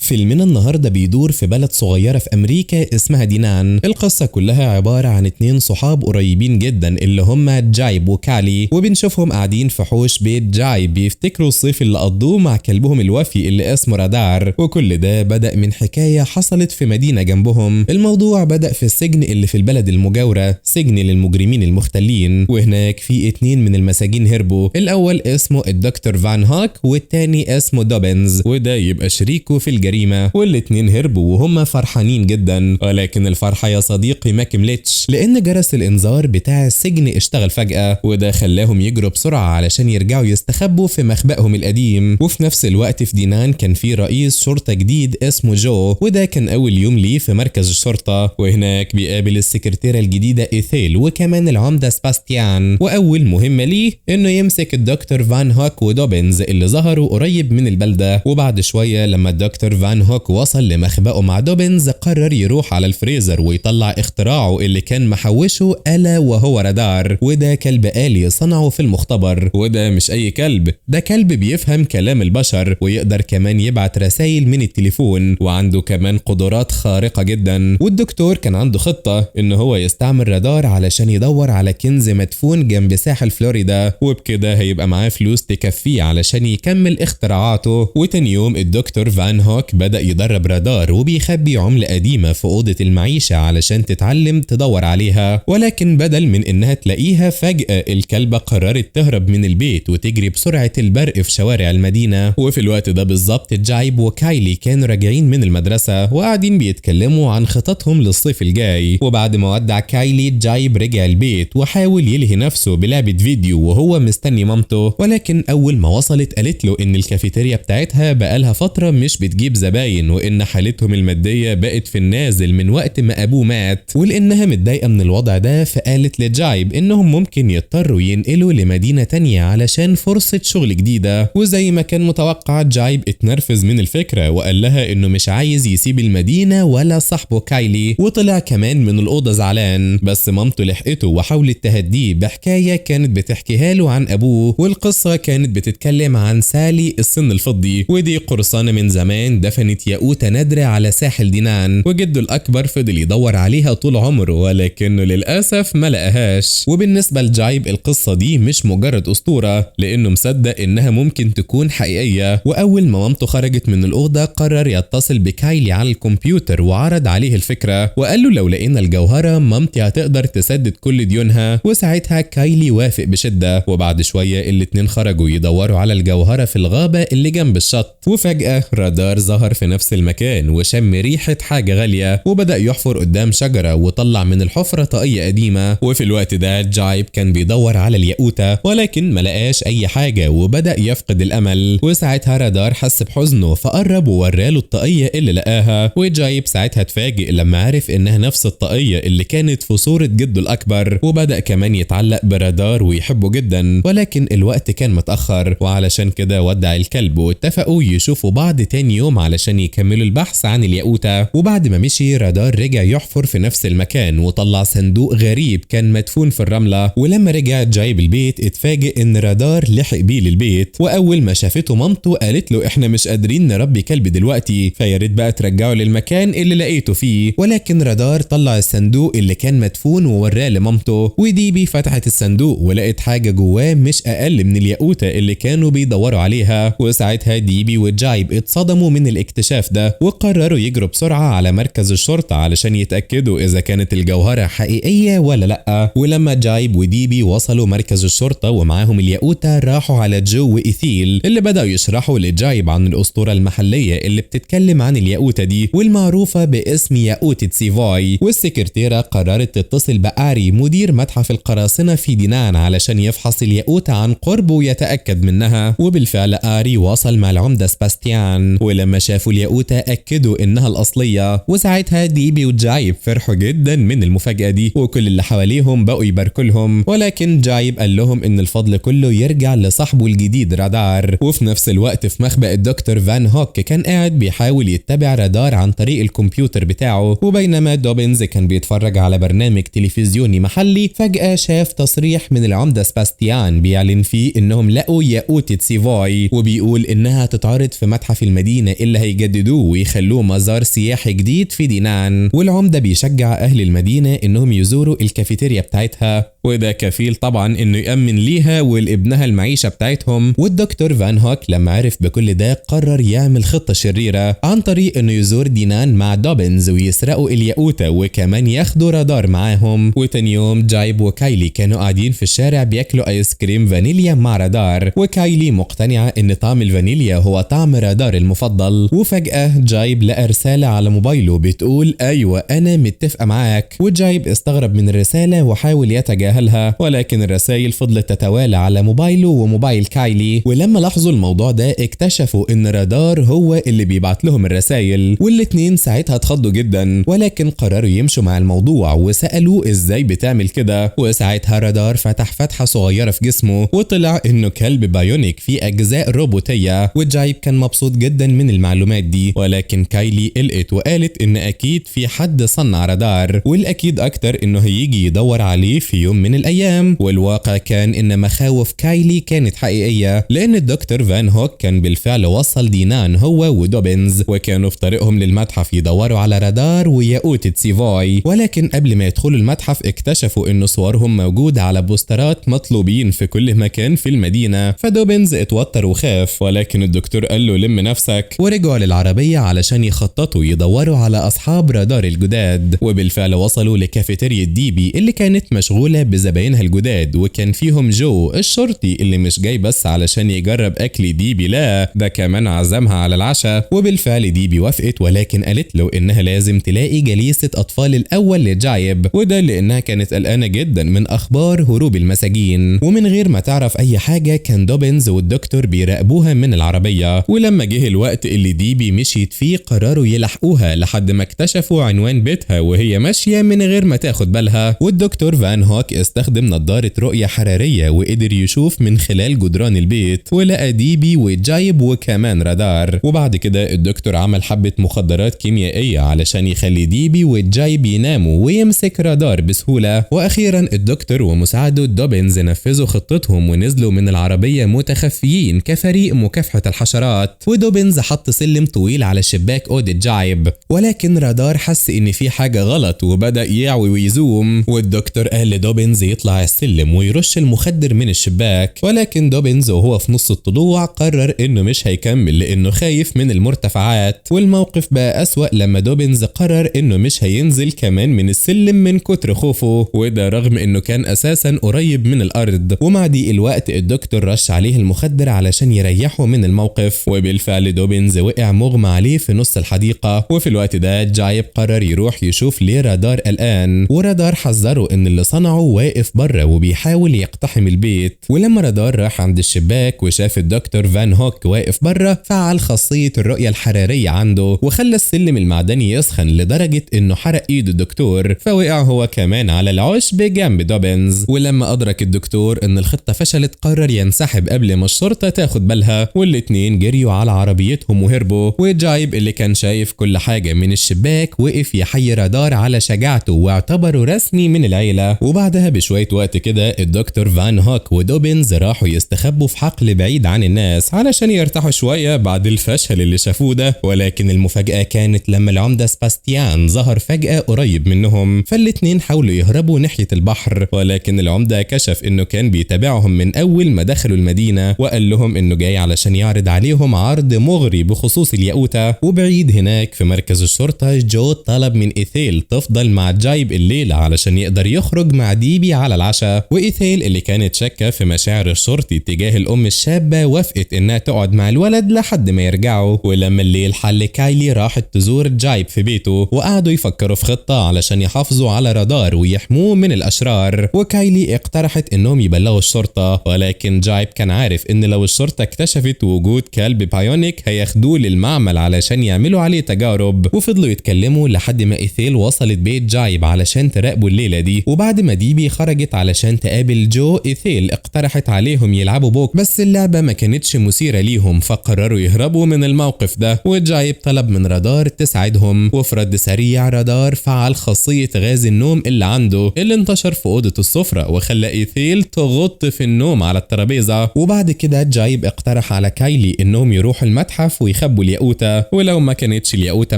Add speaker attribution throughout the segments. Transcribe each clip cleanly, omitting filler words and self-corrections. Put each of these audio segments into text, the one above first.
Speaker 1: فيلمنا النهارده بيدور في بلد صغيرة في أمريكا اسمها دينان. القصة كلها عبارة عن 2 صحاب قريبين جدا اللي هما جايب وكالي، وبنشوفهم قاعدين في حوش بيت جايب بيفتكروا الصيف اللي قضوه مع كلبهم الوفي اللي اسمه رادار. وكل ده بدأ من حكاية حصلت في مدينة جنبهم. الموضوع بدأ في السجن اللي في البلد المجاورة، سجن للمجرمين المختلين، وهناك في 2 من المساجين هربوا. الأول اسمه الدكتور فان هوك والتاني اسمه دوبنز، وده يبقى شريكه في الجريمة. والاتنين هربوا وهم فرحانين جدا، ولكن الفرحة يا صديقي ما كملتش، لأن جرس الإنذار بتاع السجن اشتغل فجأة، وده خلاهم يجروا بسرعة علشان يرجعوا يستخبوا في مخبأهم القديم. وفي نفس الوقت في دينان كان في رئيس شرطة جديد اسمه جو، وده كان أول يوم ليه في مركز الشرطة، وهناك بيقابل السكرتيرة الجديدة إيثيل وكمان العمدة سباستيان. وأول مهمة ليه إنه يمسك الدكتور فان هوك ودوبنز اللي ظهروا قريب من البلدة. وبعد شوية لما الدكتور فان هوك وصل لمخبأه مع دوبنز، قرر يروح على الفريزر ويطلع اختراعه اللي كان محوشه، ألا وهو رادار. وده كلب آلي صنعه في المختبر، وده مش أي كلب، ده كلب بيفهم كلام البشر ويقدر كمان يبعت رسائل من التليفون، وعنده كمان قدرات خارقة جدا. والدكتور كان عنده خطة إن هو يستعمل رادار علشان يدور على كنز مدفون جنب ساحل فلوريدا، وبكده هيبقى معاه فلوس تكفيه علشان يكمل اختراعاته. وتاني يوم الدكتور فان هوك بدأ يدرب رادار وبيخبي عملة قديمة في أوضة المعيشة علشان تتعلم تدور عليها، ولكن بدل من إنها تلاقيها فجأة الكلبة قررت تهرب من البيت وتجري بسرعة البرق في شوارع المدينة. وفي الوقت ده بالظبط جايب وكايلي كانوا راجعين من المدرسة وقاعدين بيتكلموا عن خططهم للصيف الجاي. وبعد ما ودع كايلي، جايب رجع البيت وحاول يلهي نفسه بلعبة فيديو وهو مستني مامته، ولكن أول ما وصلت قالت له إن الكافيتيريا بتاعتها بقالها فترة مش بتجيب زباين، وإن حالتهم المادية بقت في النازل من وقت ما أبوه مات، ولأنها متضايقة من الوضع ده فقالت لجايب إنهم ممكن يضطروا ينقلوا لمدينة تانية علشان فرصة شغل جديدة. وزي ما كان متوقع، جايب اتنرفز من الفكرة وقال لها إنه مش عايز يسيب المدينة ولا صاحبه كايلي، وطلع كمان من الأوضة زعلان. بس مامته لحقته وحاولت تهديه بحكاية كانت بتحكيها له عن أبوه، والقصة كانت بتتكلم عن سالي السن الفضي، ودي قرصانة من زمان دفنت ياقوتة نادرة على ساحل دينان، وجده الأكبر فضل يدور عليها طول عمره ولكنه للأسف ما لقاهاش. وبالنسبة لجايب القصة دي مش مجرد أسطورة، لأنه مصدق إنها ممكن تكون حقيقية. وأول ما مامته خرجت من الأوضة قرر يتصل بكايلي على الكمبيوتر وعرض عليه الفكرة، وقال له لو لقينا الجوهرة مامتي هتقدر تسدد كل ديونها. وساعتها كايلي وافق بشدة، وبعد شوية الاتنين خرجوا يدوروا على الجوهرة في الغابة اللي جنب الشط. وفجأة رادار ظهر في نفس المكان وشم ريحة حاجة غالية، وبدأ يحفر قدام شجرة وطلع من الحفرة طاقية قديمة. وفي الوقت ده جايب كان بيدور على الياقوتة ولكن ملقاش أي حاجة وبدأ يفقد الأمل. وساعتها رادار حس بحزنه فقرب ووراله الطاقية اللي لقاها، وجايب ساعتها اتفاجئ لما عرف إنها نفس الطاقية اللي كانت في صورة جده الأكبر، وبدأ كمان يتعلق برادار ويحبه جدا. ولكن الوقت كان متأخر، وعلشان كده ودع الكلب واتفقوا يشوفوا بعض تاني يوم علشان يكملوا البحث عن الياقوتة. وبعد ما مشي رادار رجع يحفر في نفس المكان وطلع صندوق غريب كان مدفون في الرملة. ولما رجع جايب البيت اتفاجئ ان رادار لحق بيه للبيت، واول ما شافته مامته قالت له احنا مش قادرين نربي كلب دلوقتي، فيا ريت بقى ترجعه للمكان اللي لقيته فيه. ولكن رادار طلع الصندوق اللي كان مدفون ووراه لمامته، وديبي فتحت الصندوق ولقت حاجة جواه مش اقل من الياقوتة اللي كانوا بيدوروا عليها. وساعتها ديبي وجايب اتصدموا من الاكتشاف ده وقرروا يجروا بسرعة على مركز الشرطة علشان يتأكدوا إذا كانت الجوهرة حقيقية ولا لأ. ولما جايب وديبي وصلوا مركز الشرطة ومعاهم الياقوتة، راحوا على جو وإيثيل اللي بدأوا يشرحوا لجايب عن الأسطورة المحلية اللي بتتكلم عن الياقوتة دي والمعروفة باسم ياقوتة سيفاي. والسكرتيرة قررت تتصل بآري مدير متحف القراصنة في دينان علشان يفحص الياقوتة عن قرب ويتأكد منها. وبالفعل آري وصل مع العمدة سباستيان، ولما شافوا الياقوتة أكدوا إنها الأصلية. وساعتها ديبي وجايب فرحوا جدا من المفاجأة دي، وكل اللي حواليهم بقوا يباركوا لهم. ولكن جايب قال لهم إن الفضل كله يرجع لصاحبه الجديد رادار. وفي نفس الوقت في مخبأ الدكتور فان هوك كان قاعد بيحاول يتبع رادار عن طريق الكمبيوتر بتاعه، وبينما دوبنز كان بيتفرج على برنامج تلفزيوني محلي فجأة شاف تصريح من العمدة سباستيان بيعلن فيه إنهم لقوا ياقوتة سيفاي، وبيقول إنها تتعرض في متحف المدينة اللي اللي هيجددوه ويخلوه مزار سياحي جديد في دينان، والعمدة بيشجع أهل المدينة إنهم يزوروا الكافيتيريا بتاعتها، وده كفيل طبعا إنه يأمن ليها ولابنها المعيشة بتاعتهم. والدكتور فان هوك لما عرف بكل ده قرر يعمل خطة شريرة عن طريق إنه يزور دينان مع دوبنز ويسرقوا الياقوتة وكمان ياخدوا رادار معاهم. وتاني يوم جايب وكايلي كانوا قاعدين في الشارع بياكلوا آيس كريم فانيليا مع رادار، وكايلي مقتنعة إن طعم الفانيليا هو طعم رادار المفضل. وفجأة جايب لقى رسالة على موبايله بتقول أيوة أنا متفقة معاك، وجايب استغرب من الرسالة وحاول يتجاهلها، ولكن الرسائل فضلت تتوالى على موبايله وموبايل كايلي. ولما لاحظوا الموضوع ده اكتشفوا إن رادار هو اللي بيبعت لهم الرسائل، والاتنين ساعتها اتخضوا جدا، ولكن قرروا يمشوا مع الموضوع وسألوه ازاي بتعمل كده. وساعتها رادار فتح فتحة صغيرة في جسمه وطلع إنه كلب بايونيك في أجزاء روبوتية، وجايب كان مبسوط جدا من المعلومات دي. ولكن كايلي قلقت وقالت إن أكيد في حد صنع رادار، والأكيد أكتر إنه هيجي يدور عليه في يوم من الأيام. والواقع كان إن مخاوف كايلي كانت حقيقية، لأن الدكتور فان هوك كان بالفعل وصل دينان هو ودوبنز، وكانوا في طريقهم للمتحف يدوروا على رادار وياقوتة سيفوي. ولكن قبل ما يدخلوا المتحف اكتشفوا إن صورهم موجودة على بوسترات مطلوبين في كل مكان في المدينة، فدوبنز اتوتر وخاف، ولكن الدكتور قال له لم نفسك. ورجعوا للعربية علشان يخططوا يدوروا على أصحاب رادار الجداد. وبالفعل وصلوا لكافيتيريا ديبي اللي كانت مشغولة بزباينها الجداد، وكان فيهم جو الشرطي اللي مش جاي بس علشان يجرب أكل ديبي، لا ده كمان عزمها على العشاء. وبالفعل ديبي وافقت، ولكن قالت له إنها لازم تلاقي جليسة أطفال الأول لجايب، وده لأنها كانت قلقانة جدا من أخبار هروب المساجين. ومن غير ما تعرف أي حاجة كان دوبنز والدكتور بيراقبوها من العربية، ولما جه الوقت اللي ديبي مشيت فيه قرروا يلحقوها لحد ما اكتشفوا عنوان بيتها وهي ماشية من غير ما تاخد بالها. والدكتور فان هوك استخدم نظارة رؤية حرارية وقدر يشوف من خلال جدران البيت، ولقى ديبي وجايب وكمان رادار. وبعد كده الدكتور عمل حبة مخدرات كيميائية علشان يخلي ديبي وجايب يناموا ويمسك رادار بسهولة. واخيرا الدكتور ومساعده دوبنز نفذوا خطتهم ونزلوا من العربية متخفيين كفريق مكافحة الحشرات. ودوبنز حط سلم طويل على شباك أوضة جايب، ولكن رادار حس ان في حاجة غلط وبدأ يعوي ويزوم. والدكتور قال لدوبنز يطلع السلم ويرش المخدر من الشباك، ولكن دوبنز وهو في نص الطلوع قرر انه مش هيكمل لانه خايف من المرتفعات. والموقف بقى أسوأ لما دوبنز قرر انه مش هينزل كمان من السلم من كتر خوفه، وده رغم انه كان اساسا قريب من الارض. ومع ضيق الوقت الدكتور رش عليه المخدر علشان يريحه من الموقف، وبالفعل دوبنز وقع مغمى عليه في نص الحديقة. وفي الوقت ده جايب قرر يروح يشوف ليه رادار قلقان، ورادار حذره ان اللي صنعه واقف بره وبيحاول يقتحم البيت. ولما رادار راح عند الشباك وشاف الدكتور فان هوك واقف بره فعل خاصية الرؤية الحرارية عنده وخلى السلم المعدني يسخن لدرجة انه حرق ايد الدكتور، فوقع هو كمان على العشب جنب دوبنز. ولما ادرك الدكتور ان الخطة فشلت قرر ينسحب قبل ما الشرطة تاخد بالها، والاتنين جريوا على عربيتهم وهربوا. وجايب اللي كان شايف كل حاجة من الشباك وقف يحيي رادار على شجاعته واعتبره رسمي من العيلة. وبعدها بشوية وقت كده الدكتور فان هوك ودوبنز راحوا يستخبوا في حقل بعيد عن الناس علشان يرتاحوا شوية بعد الفشل اللي شافوه ده. ولكن المفاجأة كانت لما العمدة سباستيان ظهر فجأة قريب منهم، فالاتنين حاولوا يهربوا ناحية البحر، ولكن العمدة كشف انه كان بيتابعهم من اول ما دخلوا المدينة، وقال لهم انه جاي علشان يعرض عليهم عرض مغري بخصوص الياقوتة. وبعيد هناك في مركز الشرطة جو طلب من إيثيل تفضل مع جايب الليلة علشان يقدر يخرج مع ديبي على العشاء. وإيثيل اللي كانت شاكة في مشاعر الشرطي تجاه الأم الشابة وافقت إنها تقعد مع الولد لحد ما يرجعوا. ولما الليل حل كايلي راحت تزور جايب في بيته، وقعدوا يفكروا في خطة علشان يحافظوا على رادار ويحموه من الأشرار. وكايلي اقترحت إنهم يبلغوا الشرطة، ولكن جايب كان عارف إن لو الشرطة اكتشفت وجود كلب بايونيك هياخدوه للمعمل علشان يعملوا عليه تجارب. وفضلوا يتكلموا لحد ما إيثيل وصلت بيت جايب علشان تراقبوا الليلة دي. وبعد ما ديبي خرجت علشان تقابل جو إيثيل اقترحت عليهم يلعبوا بوك، بس اللعبة ما كانتش مثيرة ليهم فقرروا يهربوا من الموقف ده. وجايب طلب من رادار تساعدهم، وفي رد سريع رادار فعل خاصية غاز النوم اللي عنده اللي انتشر في أوضة السفرة وخلى إيثيل تغط في النوم على الترابيزة. وبعد كده جايب اقترح على كايلي انهم يروحوا المتحف ويخبوا يخبوا الياقوتة، ولو ما كانتش الياقوتة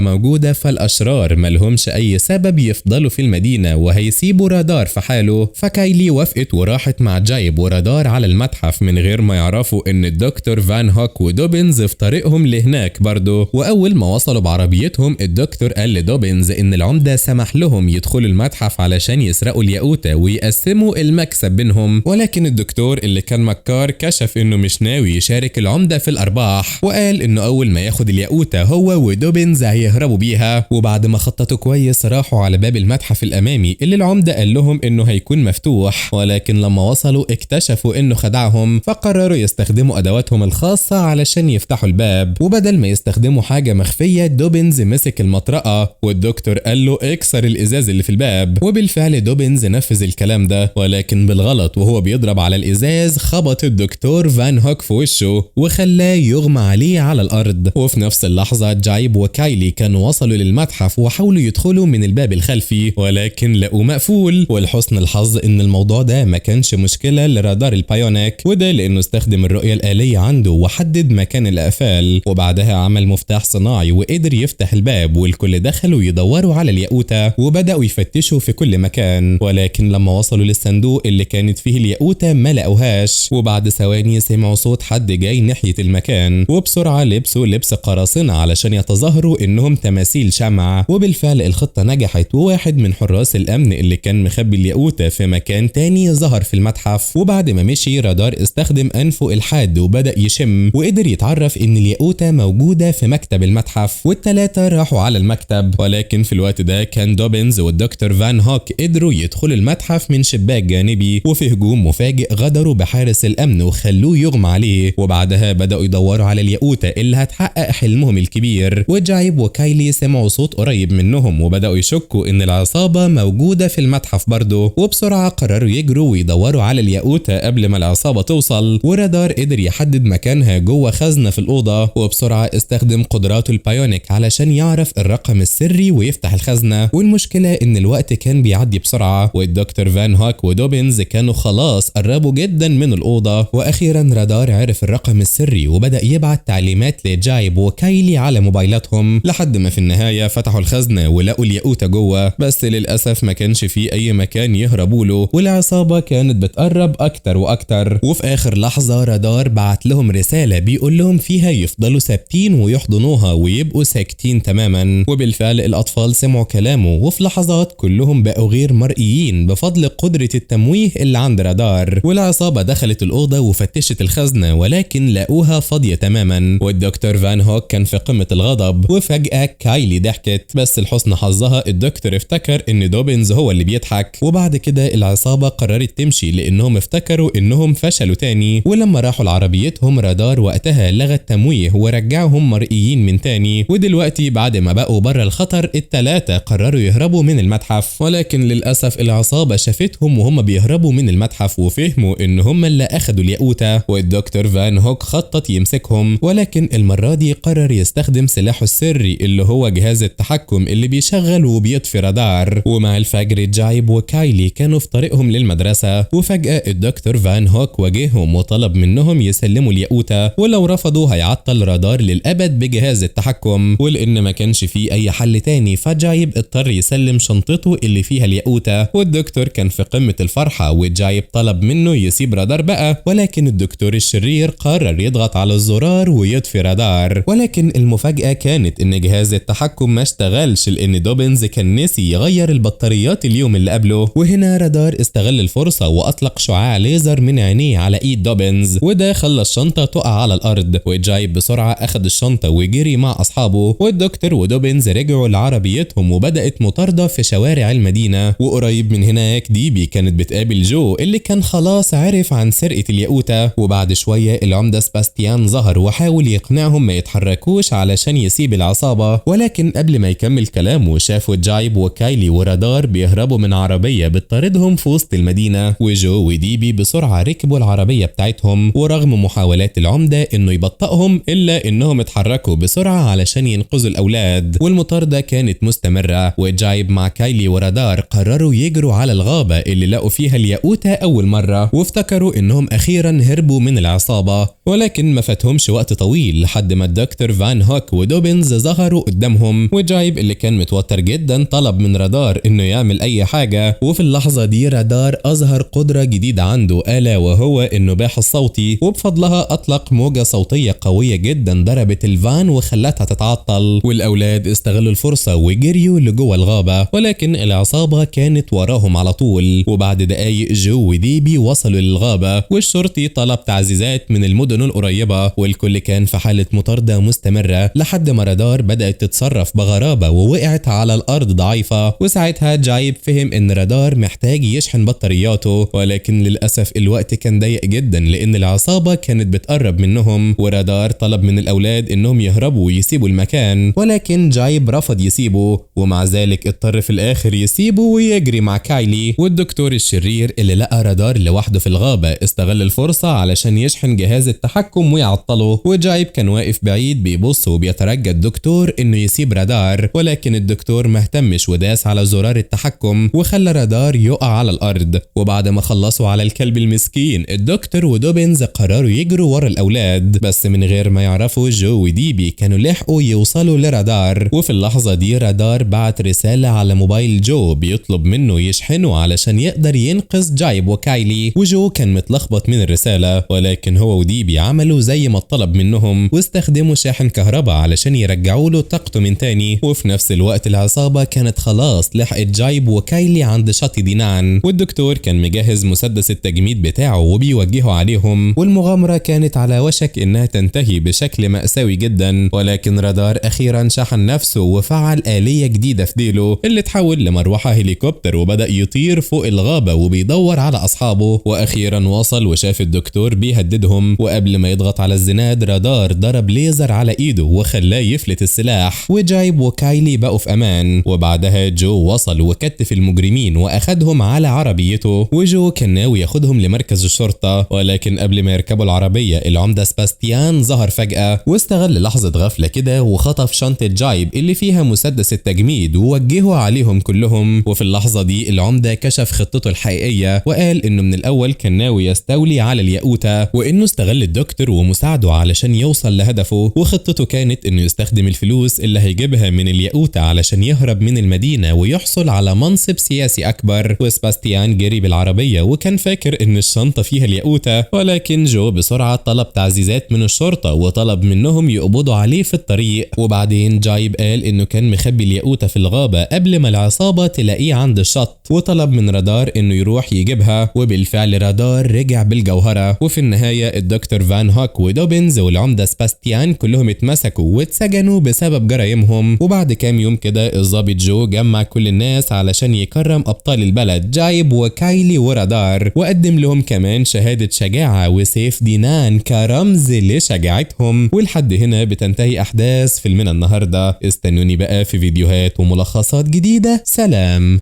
Speaker 1: موجودة فالأشرار ملهمش أي سبب يفضلوا في المدينة وهيسيبوا رادار في حاله. فكايلي وافقت وراحت مع جايب ورادار على المتحف من غير ما يعرفوا إن الدكتور فان هوك ودوبنز في طريقهم لهناك برضه. وأول ما وصلوا بعربيتهم الدكتور قال لدوبنز إن العمدة سمح لهم يدخلوا المتحف علشان يسرقوا الياقوتة ويقسموا المكسب بينهم، ولكن الدكتور اللي كان مكار كشف إنه مش ناوي يشارك العمدة في الأرباح، وقال إنه أول ما ياخد الياقوتة هو ودوبنز هيهربوا بيها. وبعد ما خططوا كويس راحوا على باب المتحف الأمامي اللي العمدة قال لهم إنه هيكون مفتوح، ولكن لما وصلوا اكتشفوا إنه خدعهم، فقرروا يستخدموا أدواتهم الخاصة علشان يفتحوا الباب. وبدل ما يستخدموا حاجة مخفية دوبنز مسك المطرقة والدكتور قال له اكسر الإزاز اللي في الباب، وبالفعل دوبنز نفذ الكلام ده، ولكن بالغلط وهو بيضرب على الإزاز خبط الدكتور فان هوك في وشه وخلاه يغمى عليه على الأرض. وفي نفس اللحظة جايب وكايلي كانوا وصلوا للمتحف وحاولوا يدخلوا من الباب الخلفي ولكن لقوه مقفول. ولحسن الحظ إن الموضوع ده ما كانش مشكلة لرادار البايونيك، وده لأنه استخدم الرؤية الآلية عنده وحدد مكان القفال، وبعدها عمل مفتاح صناعي وقدر يفتح الباب، والكل دخلوا يدوروا على الياقوتة وبدأوا يفتشوا في كل مكان. ولكن لما وصلوا للصندوق اللي كانت فيه الياقوتة ما لقوهاش، وبعد ثواني سمعوا صوت حد جاي ناحية المكان، وبسرعة لبسوا لبس قراصنة علشان يتظاهروا إنهم تماثيل شمع. وبالفعل الخطة نجحت، وواحد من حراس الأمن اللي كان مخبي الياقوتة في مكان تاني ظهر في المتحف. وبعد ما مشي رادار استخدم أنفه الحاد وبدأ يشم وقدر يتعرف إن الياقوتة موجودة في مكتب المتحف، والتلاتة راحوا على المكتب. ولكن في الوقت ده كان دوبنز والدكتور فان هوك قدروا يدخلوا المتحف من شباك جانبي، وفي هجوم مفاجئ غدروا بحارس الأمن وخلوه يغمى عليه. وبعدها بدأوا يدوروا على الياقوتة اللي هتحقق حلمهم الكبير. وجايب وكايلي سمعوا صوت قريب منهم وبدأوا يشكوا إن العصابة موجودة في المتحف برضه، وبسرعة قرروا يجروا ويدوروا على الياقوتة قبل ما العصابة توصل. ورادار قدر يحدد مكانها جوه خزنة في الأوضة، وبسرعة استخدم قدراته البايونيك علشان يعرف الرقم السري ويفتح الخزنة. والمشكلة إن الوقت كان بيعدي بسرعة، والدكتور فان هوك ودوبنز كانوا خلاص قربوا جدا من الأوضة. وأخيرا رادار عرف الرقم السري وبدأ يبعت تعليمات لجايب وكايلي على موبايلاتهم، لحد ما في النهاية فتحوا الخزنة ولقوا الياقوتة جوه، بس للأسف ما كانش فيه أي مكان يهربوا له، والعصابة كانت بتقرب أكتر وأكتر. وفي آخر لحظة رادار بعت لهم رسالة بيقول لهم فيها يفضلوا ثابتين ويحضنوها ويبقوا ساكتين تماما. وبالفعل الأطفال سمعوا كلامه، وفي لحظات كلهم بقوا غير مرئيين بفضل قدرة التمويه اللي عند رادار. والعصابة دخلت الأوضة وفتشت الخزنة ولكن لقوها فاضية تماما. والدكتور فان هوك كان في قمة الغضب، وفجأة كايلي ضحكت، بس لحسن حظها الدكتور افتكر ان دوبنز هو اللي بيضحك. وبعد كده العصابة قررت تمشي لانهم افتكروا انهم فشلوا تاني. ولما راحوا لعربيتهم رادار وقتها لغى التمويه ورجعهم مرئيين من تاني. ودلوقتي بعد ما بقوا بره الخطر التلاتة قرروا يهربوا من المتحف، ولكن للأسف العصابة شافتهم وهم بيهربوا من المتحف وفهموا ان هم اللي اخدوا الياقوتة. والدكتور فان هوك خطط يمسكهم، ولكن المرة دي قرر يستخدم سلاحه السري اللي هو جهاز التحكم اللي بيشغل وبيطفي رادار. ومع الفجر جايب وكايلي كانوا في طريقهم للمدرسة، وفجأة الدكتور فان هوك واجههم وطلب منهم يسلموا الياقوتة، ولو رفضوا هيعطل رادار للأبد بجهاز التحكم. ولأن ما كانش فيه أي حل تاني فجايب اضطر يسلم شنطته اللي فيها الياقوتة. والدكتور كان في قمة الفرحة، وجايب طلب منه يسيب رادار بقى، ولكن الدكتور الشرير قرر يضغط على الزرار ويطفي رادار. ولكن المفاجأة كانت ان جهاز التحكم ما اشتغلش لان دوبنز كان نسي يغير البطاريات اليوم اللي قبله. وهنا رادار استغل الفرصة واطلق شعاع ليزر من عينيه على ايد دوبنز، وده خلى الشنطة تقع على الارض. وجايب بسرعة اخد الشنطة وجري مع اصحابه، والدكتور ودوبنز رجعوا لعربيتهم وبدأت مطاردة في شوارع المدينة. وقريب من هناك ديبي كانت بتقابل جو اللي كان خلاص عرف عن سرقة الياقوتة. وبعد شوية العمدة سباستيان ظهر وحاول يقنعهم ما يتحركوش علشان يسيب العصابة، ولكن قبل ما يكمل كلامه شافوا جايب وكايلي ورادار بيهربوا من عربية بتطاردهم في وسط المدينة. وجو وديبي بسرعة ركبوا العربية بتاعتهم، ورغم محاولات العمدة انه يبطئهم الا انهم اتحركوا بسرعة علشان ينقذوا الاولاد. والمطاردة كانت مستمرة، وجايب مع كايلي ورادار قرروا يجروا على الغابة اللي لقوا فيها الياقوتة اول مرة، وافتكروا انهم اخيرا هربوا من العصابة. ولكن ما فاتهمش وقت طويل لحد ما الدكتور فان هوك ودوبنز ظهروا قدامهم، وجايب اللي كان متوتر جدا طلب من رادار انه يعمل اي حاجة. وفي اللحظة دي رادار اظهر قدرة جديدة عنده الا وهو النباح الصوتي، وبفضلها اطلق موجة صوتية قوية جدا ضربت الفان وخلتها تتعطل، والاولاد استغلوا الفرصة وجريوا لجوه الغابة، ولكن العصابة كانت وراهم على طول. وبعد دقايق جو وديبي وصلوا للغابة، والشرطي طلب تعزيزات من المدن القريبة، والكل كان في حالة مطاردة مستمرة لحد ما رادار بدأت تتصرف بغرابة ووقعت على الأرض ضعيفة. وساعتها جايب فهم إن رادار محتاج يشحن بطارياته، ولكن للأسف الوقت كان ضيق جدا لأن العصابة كانت بتقرب منهم، ورادار طلب من الأولاد إنهم يهربوا ويسيبوا المكان، ولكن جايب رفض يسيبه، ومع ذلك اضطر في الآخر يسيبه ويجري مع كايلي. والدكتور الشرير اللي لقى رادار لوحده في الغابة استغل الفرصة علشان يشحن جهاز التحكم ويعطله، وجايب كان واقف بعيد بيبص وبيترجى الدكتور انه يسيب رادار، ولكن الدكتور مهتمش وداس على زرار التحكم وخلى رادار يقع على الارض. وبعد ما خلصوا على الكلب المسكين الدكتور ودوبنز قرروا يجروا ورا الاولاد، بس من غير ما يعرفوا جو وديبي كانوا لحقوا يوصلوا لرادار. وفي اللحظة دي رادار بعت رسالة على موبايل جو بيطلب منه يشحنه علشان يقدر ينقذ جايب وكايلي، وجو كان متلخبط من الرسالة، ولكن هو وديبي عملوا زي ما طلب منهم واستخدموا شاحن كهرباء علشان يرجعوا له طاقته من تاني. وفي نفس الوقت العصابة كانت خلاص لحقت جايب وكايلي عند شاطئ دينان، والدكتور كان مجهز مسدس التجميد بتاعه وبيوجهه عليهم، والمغامرة كانت على وشك انها تنتهي بشكل مأساوي جدا. ولكن رادار اخيرا شحن نفسه وفعل آلية جديدة في ديله اللي تحول لمروحة هليكوبتر وبدأ يطير فوق الغابة وبيدور على أصحابه. وأخيرا وصل وشاف الدكتور بيهددهم، وقبل ما يضغط على الزناد رادار ضرب ليزر على إيده وخلاه يفلت السلاح، وجايب وكايلي بقوا في أمان. وبعدها جو وصل وكتف المجرمين وأخدهم على عربيته، وجو كان ناوي ياخدهم لمركز الشرطة، ولكن قبل ما يركبوا العربية العمدة سباستيان ظهر فجأة واستغل لحظة غفلة كده وخطف شنطة جايب اللي فيها مسدس التجميد ووجهه عليهم كلهم. وفي اللحظة دي العمدة كشف خطته الحقيقية وقال انه من الاول كان ناوي يستولي على الياقوتة، وانه استغل الدكتور ومساعده علشان يوصل لهدفه، وخطته كانت انه يستخدم الفلوس اللي هيجيبها من الياقوتة علشان يهرب من المدينة ويحصل على منصب سياسي اكبر. وسباستيان جري بالعربية وكان فاكر ان الشنطة فيها الياقوتة، ولكن جو بسرعة طلب تعزيزات من الشرطة وطلب منهم يقبضوا عليه في الطريق. وبعدين جايب قال انه كان مخبي الياقوتة في الغابة قبل ما العصابة تلاقيه عند الشط، وطلب من رادار انه يروح يجيبها، وبالفعل رادار رجع بالجوهرة. وفي النهاية الدكتور فان هوك ودوبنز والعمدة سباستيان كلهم اتمسكوا واتسجنوا بسبب جرايمهم. وبعد كام يوم كده الضابط جو جمع كل الناس علشان يكرم ابطال البلد جايب وكايلي ورادار، وقدم لهم كمان شهادة شجاعة وسيف دينان كرمز لشجاعتهم. ولحد هنا بتنتهي احداث فيلمنا النهاردة. استنوني بقى في فيديوهات وملخصات جديدة. سلام.